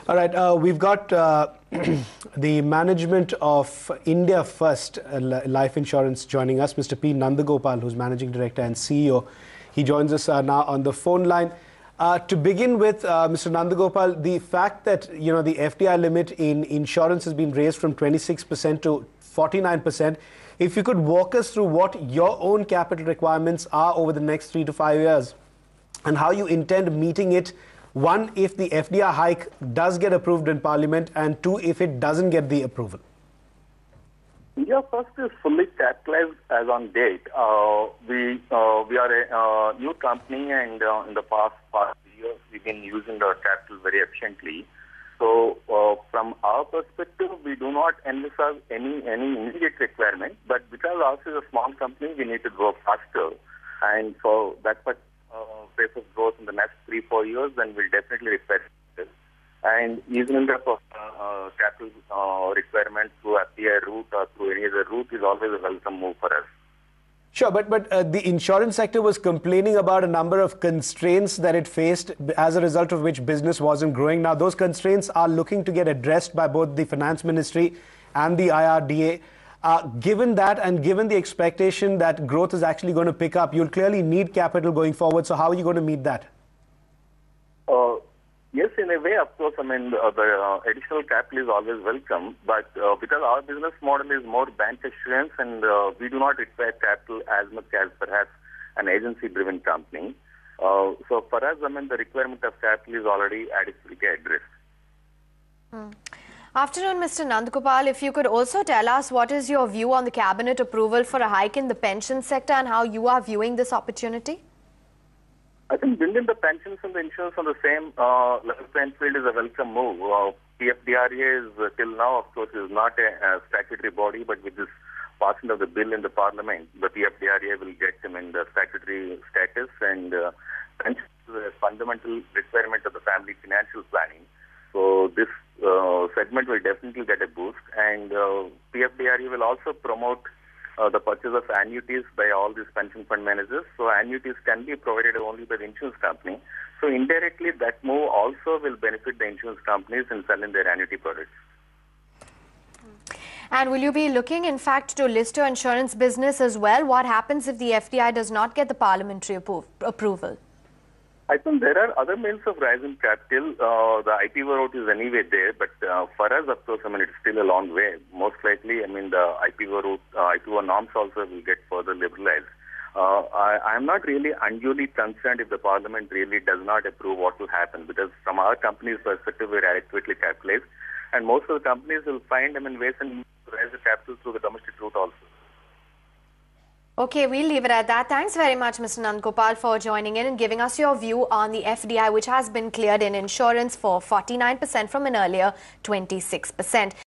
All right, we've got the management of India First Life Insurance joining us, Mr. P. Nandagopal, who's Managing Director and CEO. He joins us now on the phone line. To begin with, Mr. Nandagopal, the fact that the FDI limit in insurance has been raised from 26% to 49%. If you could walk us through what your own capital requirements are over the next 3 to 5 years and how you intend meeting it. One, if the FDI hike does get approved in Parliament, and two, if it doesn't get the approval. India First is fully capitalized as on date. We are a new company, and in the past years, we've been using our capital very efficiently. So, from our perspective, we do not envisage any immediate requirement. But because ours is a small company, we need to grow faster, and so that pace of growth in the next 3-4 years, then we'll definitely require this. And using the capital requirement through FDI route or through any other route is always a welcome move for us. Sure, but the insurance sector was complaining about a number of constraints that it faced, as a result of which business wasn't growing. Now, those constraints are looking to get addressed by both the Finance Ministry and the IRDA. Given that, and given the expectation that growth is actually going to pick up, you'll clearly need capital going forward. So how are you going to meet that? Yes, in a way, of course. I mean, the additional capital is always welcome. But because our business model is more bank assurance, and we do not require capital as much as perhaps an agency-driven company. So for us, I mean, the requirement of capital is already adequately addressed. Afternoon, Mr. Nandagopal. If you could also tell us what is your view on the cabinet approval for a hike in the pension sector and how you are viewing this opportunity? I think building the pensions and the insurance on the same level playing field is a welcome move. PFDRA is till now, of course, is not a statutory body, but with this passing of the bill in the Parliament, the PFDRA will get the statutory status, and pensions is a fundamental requirement of the family financial planning. So this segment will definitely get a boost, and PFDRA will also promote the purchase of annuities by all these pension fund managers. So annuities can be provided only by the insurance company. So indirectly, that move also will benefit the insurance companies in selling their annuity products. And will you be looking, in fact, to list your insurance business as well? What happens if the FDI does not get the parliamentary approval? I think there are other means of raising capital. The IPO route is anyway there, but for us, of course, I mean, it's still a long way. Most likely, I mean, the IPO route, IPO norms also will get further liberalized. I am not really unduly concerned if the Parliament really does not approve what will happen, because from our company's perspective, we're adequately capitalized, and most of the companies will find, I mean, ways and means to raise the capital through the domestic route also. Okay, we'll leave it at that. Thanks very much, Mr. Nandagopal, for joining in and giving us your view on the FDI, which has been cleared in insurance for 49% from an earlier 26%.